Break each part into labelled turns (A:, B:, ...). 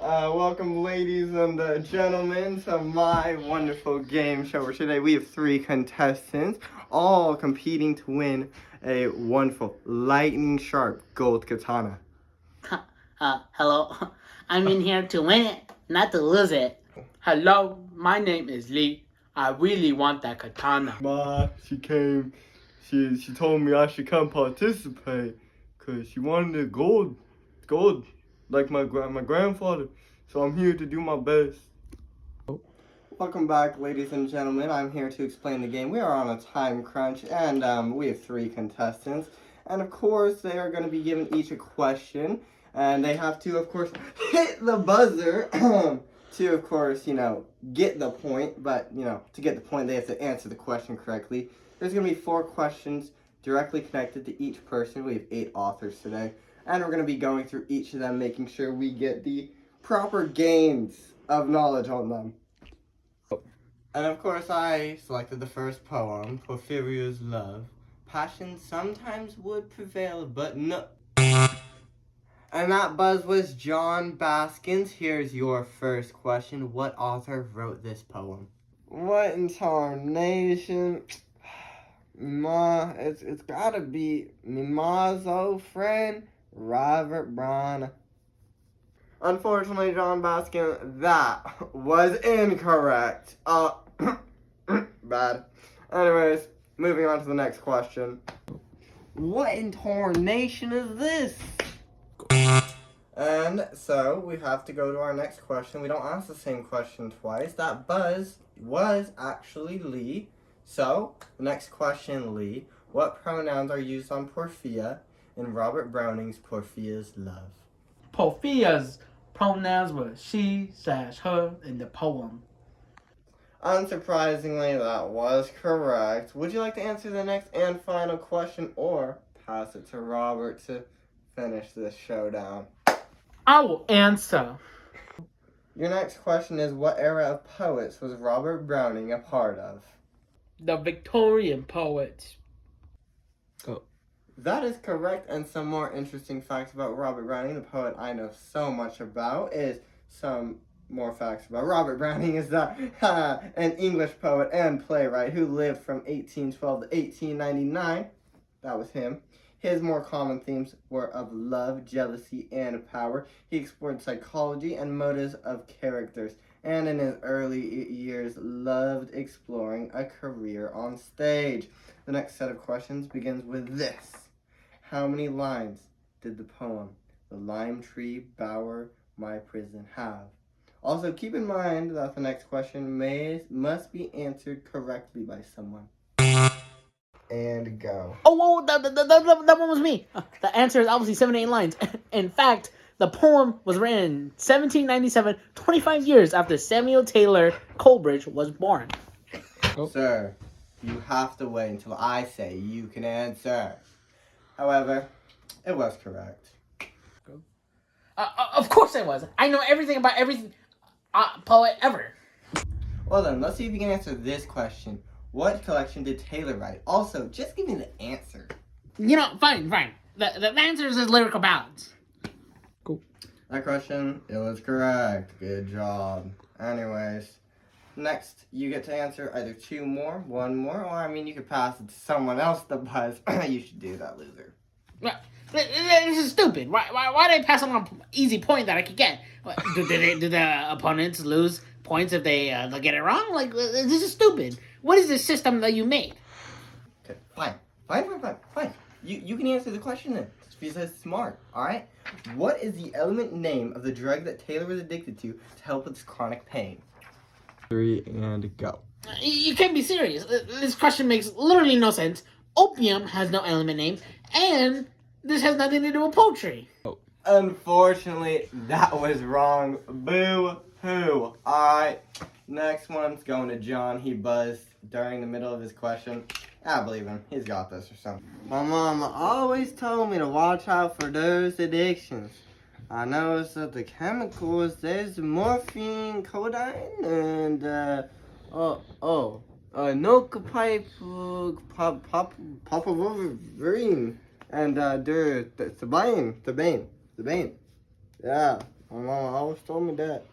A: Welcome, ladies and gentlemen, to my wonderful game show. Where today we have 3 contestants, all competing to win a wonderful lightning sharp gold katana.
B: Hello. I'm in here to win it, not to lose it.
C: Hello, my name is Lee. I really want that katana.
A: Ma, she came. She told me I should come participate, cause she wanted gold, like my grandfather. So I'm here to do my best. Welcome back, ladies and gentlemen. I'm here to explain the game. We are on a time crunch, and we have 3 contestants. And of course, they are going to be given each a question, and they have to, of course, hit the buzzer to, of course, get the point. But, to get the point, they have to answer the question correctly. There's going to be 4 questions directly connected to each person. We have 8 authors today, and we're going to be going through each of them, making sure we get the proper gains of knowledge on them. And of course, I selected the first poem, Porphyria's Love. Passion sometimes would prevail, but no. And that buzz was John Baskins. Here's your first question. What author wrote this poem? What in tarnation? Ma, it's gotta be Ma's old friend, Robert Brown. Unfortunately, John Baskin, that was incorrect. Bad. Anyways, moving on to the next question. What in tarnation is this? And so, we have to go to our next question. We don't ask the same question twice. That buzz was actually Lee. So, the next question, Lee. What pronouns are used on Porphyria in Robert Browning's Porphyria's Love?
C: Porphyria's pronouns were she/her in the poem.
A: Unsurprisingly, that was correct. Would you like to answer the next and final question, or pass it to Robert to finish this showdown?
C: I will answer.
A: Your next question is, what era of poets was Robert Browning a part of?
C: The Victorian poets.
A: That is correct, and some more interesting facts about Robert Browning, the poet I know so much about, is some more facts about Robert Browning is that an English poet and playwright who lived from 1812 to 1899. That was him. His more common themes were of love, jealousy, and power. He explored psychology and motives of characters, and in his early years loved exploring a career on stage. The next set of questions begins with this. How many lines did the poem The Lime Tree Bower My Prison have? Also, keep in mind that the next question must be answered correctly by someone. And go.
B: Oh, that one was me. The answer is obviously 7 to 8 lines. In fact, the poem was written in 1797, 25 years after Samuel Taylor Coleridge was born.
A: Sir, you have to wait until I say you can answer. However, it was correct.
B: Of course I was. I know everything about every poet ever.
A: Well then, let's see if you can answer this question. What collection did Taylor write? Also, just give me the answer.
B: Fine. The answer is his lyrical ballads.
C: Cool.
A: That question, it was correct. Good job. Anyways, next you get to answer either 2 more, 1 more, or you could pass it to someone else the buzz. You should do that, loser.
B: This is stupid. Why did I pass on an easy point that I could get? Do the opponents lose points if they get it wrong? This is stupid. What is this system that you made?
A: Okay, fine. You can answer the question then, because it's smart, alright? What is the element name of the drug that Taylor was addicted to help with his chronic pain? 3 and go.
B: You can't be serious. This question makes literally no sense. Opium has no element name, and this has nothing to do with poetry.
A: Unfortunately, that was wrong. Boo-hoo. Alright, next one's going to John. He buzzed during the middle of his question. I believe him. He's got this or something. My mama always told me to watch out for those addictions. I noticed that the chemicals, there's morphine, codeine, and, nocapiperine, and, Therbane. Yeah. My mom always told me that.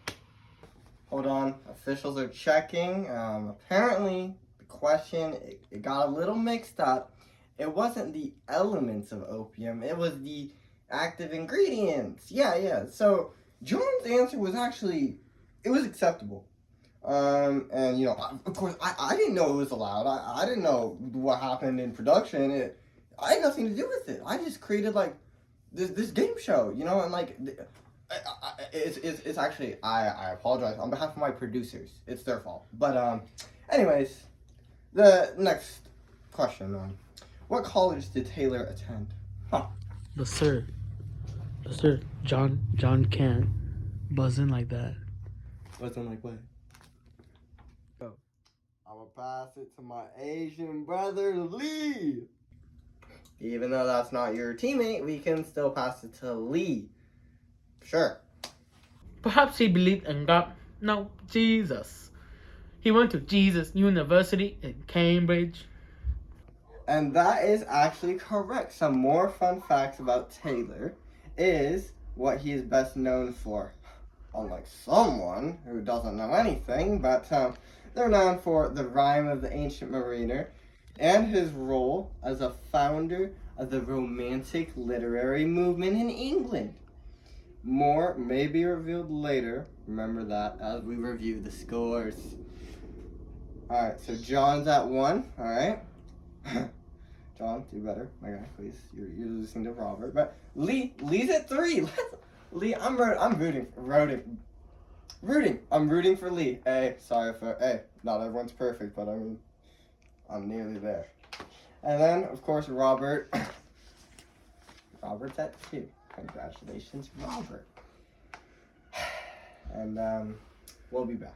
A: Hold on, officials are checking. Apparently, the question, it got a little mixed up. It wasn't the elements of opium, it was the active ingredients. Yeah. So, John's answer was actually, it was acceptable. And, you know, of course, I didn't know it was allowed. I didn't know what happened in production. I had nothing to do with it. I just created, like, this game show, you know, and, like, it's actually, I apologize on behalf of my producers. It's their fault. But, anyways, the next question, what college did Taylor attend?
B: But sir, John can't buzz in like that.
A: Wasn't like what? I'm gonna pass it to my Asian brother, Lee. Even though that's not your teammate, we can still pass it to Lee. Sure.
C: Perhaps he believed in God. No, Jesus. He went to Jesus University in Cambridge.
A: And that is actually correct. Some more fun facts about Taylor is what he is best known for. Unlike someone who doesn't know anything, but they're known for The Rime of the Ancient Mariner and his role as a founder of the Romantic literary movement in England. More may be revealed later. Remember that as we review the scores. Alright, so John's at 1, alright? John, do better. My guy, please. You're losing to Robert. But Lee's at 3. Lee, I'm rooting. I'm rooting for Lee. Hey, not everyone's perfect, but I mean, I'm nearly there. And then, of course, Robert. Robert's at 2. Congratulations, Robert. And we'll be back.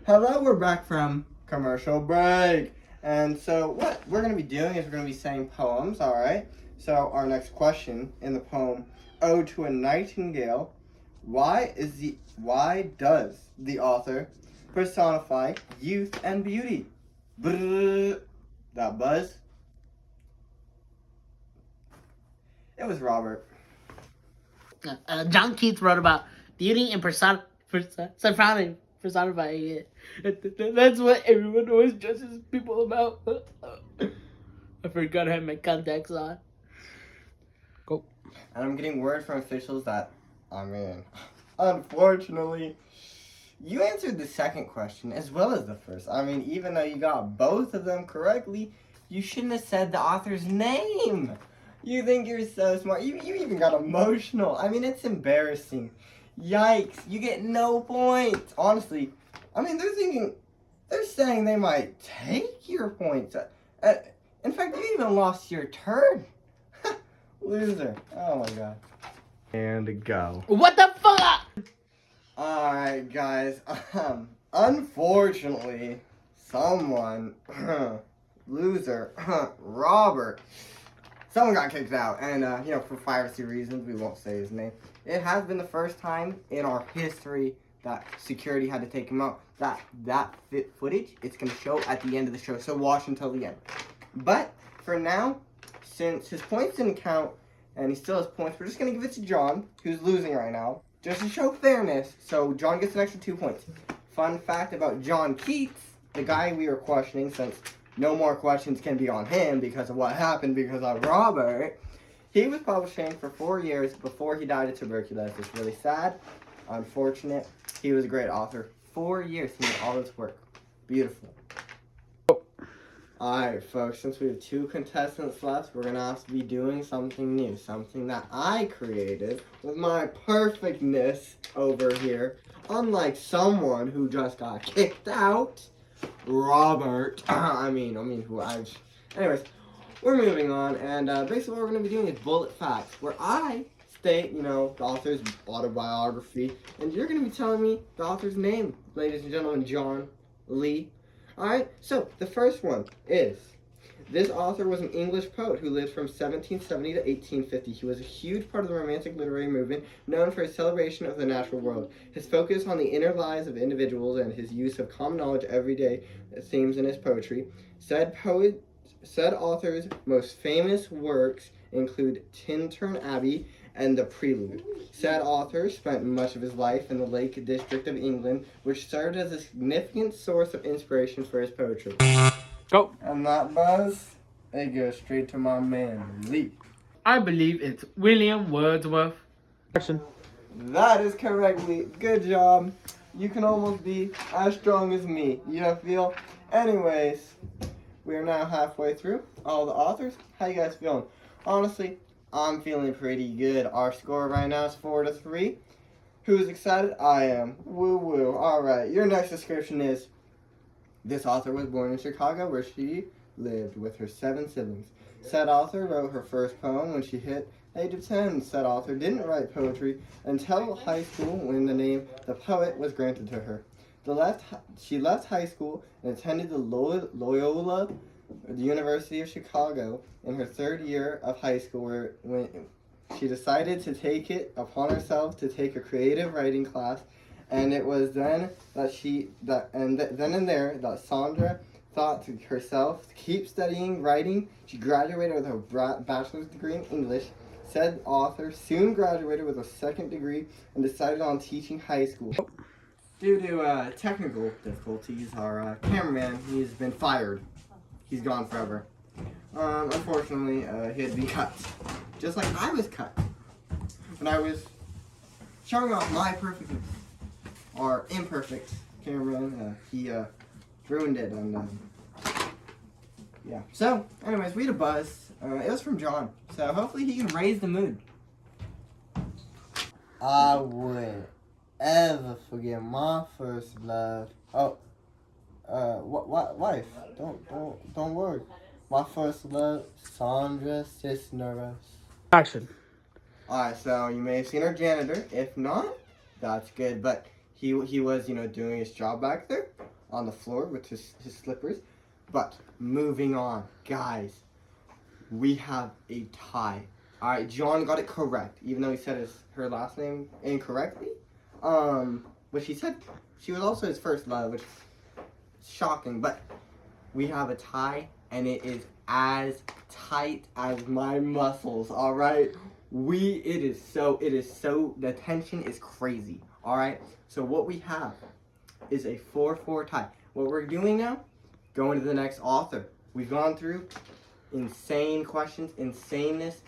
A: Hello, we're back from commercial break. And so what we're going to be doing is we're going to be saying poems, all right? So our next question in the poem, Ode to a Nightingale, why does the author personify youth and beauty? Brrr. That buzz? It was Robert.
B: John Keats wrote about beauty and personifying it. That's what everyone always judges people about. I forgot I had my contacts on. Go.
A: And I'm getting word from officials that, unfortunately, you answered the second question as well as the first. I mean, even though you got both of them correctly, you shouldn't have said the author's name. You think you're so smart. You even got emotional. I mean, it's embarrassing. Yikes, you get no points. Honestly, I mean, they're saying they might take your points. In fact, you even lost your turn. Loser. Oh my god. And go.
B: What the fuck?
A: Alright, guys. Unfortunately, someone, loser, Robert, someone got kicked out. And, for privacy reasons, we won't say his name. It has been the first time in our history that security had to take him out. That footage, it's going to show at the end of the show. So watch until the end. But, for now, since his points didn't count, and he still has points, we're just going to give it to John, who's losing right now, just to show fairness. So John gets an extra 2 points. Fun fact about John Keats, the guy we were questioning, since no more questions can be on him because of what happened because of Robert, he was publishing for 4 years before he died of tuberculosis. It's really sad, unfortunate. He was a great author. 4 years he did all this work. Beautiful. Alright, folks, since we have 2 contestants left, we're going to have to be doing something new. Something that I created with my perfectness over here. Unlike someone who just got kicked out. Robert. Anyways, we're moving on. And basically what we're going to be doing is bullet facts. Where I state, the author's autobiography. And you're going to be telling me the author's name. Ladies and gentlemen, John Lee. Alright, so the first one is, this author was an English poet who lived from 1770 to 1850. He was a huge part of the Romantic literary movement, known for his celebration of the natural world. His focus on the inner lives of individuals and his use of common knowledge everyday themes in his poetry. Said author's most famous works include Tintern Abbey
D: and The Prelude. Said author spent much of his life in the Lake District of England, which served as a significant source of inspiration for his poetry.
C: Go.
D: And that buzz, it goes straight to my man, Lee.
C: I believe it's William Wordsworth. Action.
D: That is correct, Lee. Good job. You can almost be as strong as me. You don't feel? Anyways, we are now halfway through all the authors. How you guys feeling? Honestly, I'm feeling pretty good. Our score right now is 4-3. Who's excited? I am. Woo woo. Alright, your next description is: this author was born in Chicago, where she lived with her 7 siblings. Said author wrote her first poem when she hit the age of 10. Said author didn't write poetry until high school, when the name The Poet was granted to her. She left high school and attended the Loyola, the University of Chicago, in her 3rd year of high school, when she decided to take it upon herself to take a creative writing class. And it was then that that Sandra thought to herself to keep studying writing. She graduated with her bachelor's degree in English. Said author soon graduated with a 2nd degree and decided on teaching high school. Due to technical difficulties, our cameraman, he's been fired. He's gone forever. Unfortunately, he had been cut. Just like I was cut. When I was showing off my perfectness, or imperfect cameraman, he ruined it. And yeah. So, anyways, we had a buzz. It was from John. So hopefully he can raise the mood. I would ever forget my first love. Oh, wife, don't worry. My first love, Sandra Cisneros.
C: Action.
D: Alright, so you may have seen our janitor. If not, that's good. But he was, doing his job back there on the floor with his slippers. But moving on, guys, we have a tie. Alright, John got it correct, even though he said her last name incorrectly. Which he said she was also his first love, which is shocking. But we have a tie, and it is as tight as my muscles. Alright, it is so, the tension is crazy. Alright, so what we have is a 4-4 tie. What we're doing now, going to the next author. We've gone through insane questions, insaneness.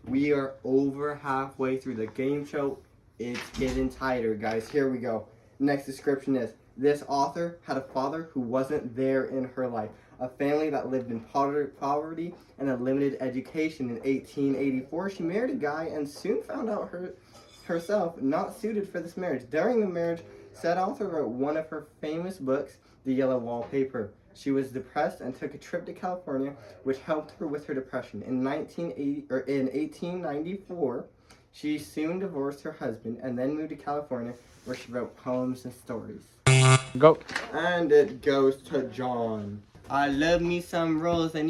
D: We are over halfway through the game show. It's getting tighter, guys. Here we go. Next description is: this author had a father who wasn't there in her life, a family that lived in poverty, and a limited education. In 1884, she married a guy and soon found out herself not suited for this marriage. During the marriage, said author wrote one of her famous books, The Yellow Wallpaper. She was depressed and took a trip to California, which helped her with her depression. In 1894, she soon divorced her husband and then moved to California, where she wrote poems and stories.
C: Go.
D: And it goes to John. I love me some Rose, and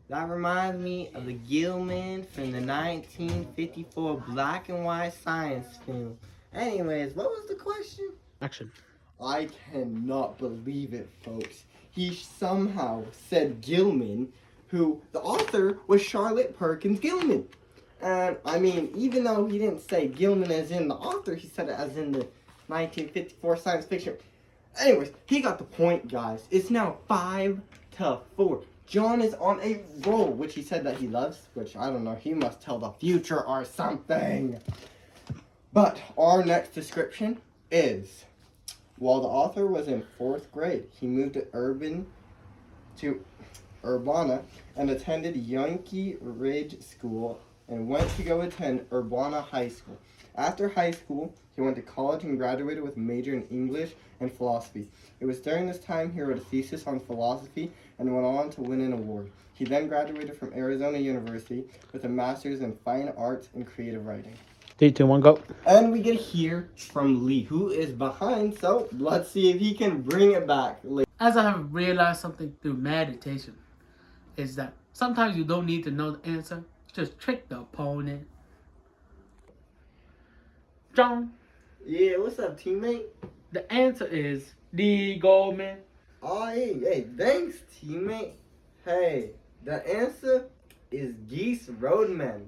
D: that reminds me of the Gilman from the 1954 black and white science film. Anyways, what was the question?
C: Action.
D: I cannot believe it, folks. He somehow said Gilman, who the author was Charlotte Perkins Gilman. And I mean, even though he didn't say Gilman as in the author, he said it as in the 1954 science fiction. Anyways, he got the point, guys. It's now 5-4. John is on a roll, which he said that he loves, which I don't know. He must tell the future or something. But our next description is: while the author was in 4th grade, he moved to Urbana and attended Yankee Ridge School and went to go attend Urbana High School. After high school, he went to college and graduated with a major in English and philosophy. It was during this time he wrote a thesis on philosophy and went on to win an award. He then graduated from Arizona University with a master's in fine arts and creative writing.
C: 3, 2, 1, go.
D: And we get to hear from Lee, who is behind, so let's see if he can bring it back.
C: As I have realized something through meditation, is that sometimes you don't need to know the answer. Just trick the opponent. John,
D: Yeah, what's up, teammate?
C: the answer is D. Goldman.
D: Oh, hey, thanks, teammate. Hey, the answer is Geese Roadman.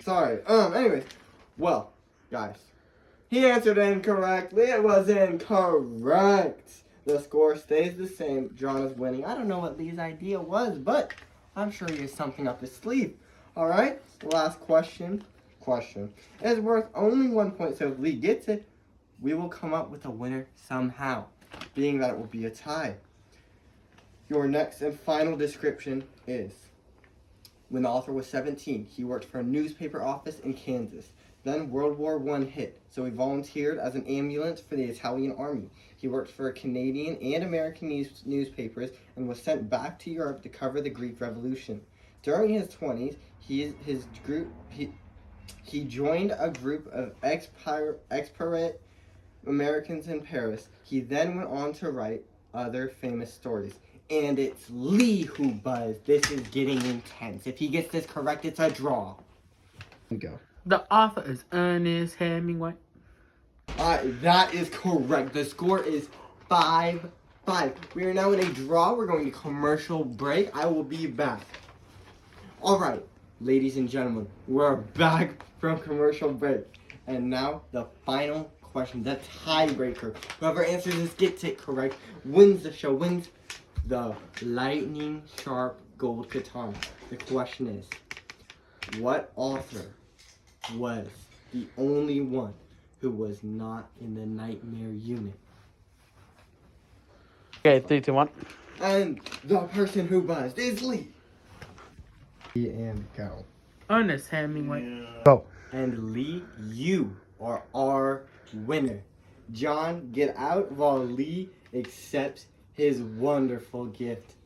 D: Sorry. Anyways, well, guys, he answered incorrectly. It was incorrect. The score stays the same. John is winning. I don't know what Lee's idea was, but I'm sure he has something up his sleeve. All right. Last question. It is worth only 1 point. So if Lee gets it, we will come up with a winner somehow, being that it will be a tie. Your next and final description is: when the author was 17, he worked for a newspaper office in Kansas. Then World War I hit, so he volunteered as an ambulance for the Italian army. He worked for Canadian and American newspapers and was sent back to Europe to cover the Greek Revolution. During his 20s, he joined a group of expatriate Americans in Paris. He then went on to write other famous stories. And it's Lee who buzzed. This is getting intense. If he gets this correct, it's a draw. Go.
C: The author is Ernest Hemingway.
D: That is correct. The score is 5-5. We are now in a draw. We're going to commercial break. I will be back. All right, ladies and gentlemen, we're back from commercial break. And now the final question, the tiebreaker. Whoever answers this gets it correct, wins the show, wins the lightning sharp gold katana. The question is, what author was the only one who was not in the nightmare unit?
C: Okay, 3, 2, 1.
D: And the person who buzzed is Lee. And go.
C: Ernest Hemingway.
D: And Lee, you are our winner. John, get out while Lee accepts his wonderful gift,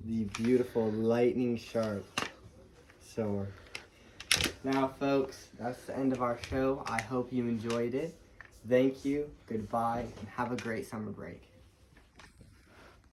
D: the beautiful lightning sharp sword. Now, folks, that's the end of our show. I hope you enjoyed it. Thank you, goodbye, and have a great summer break.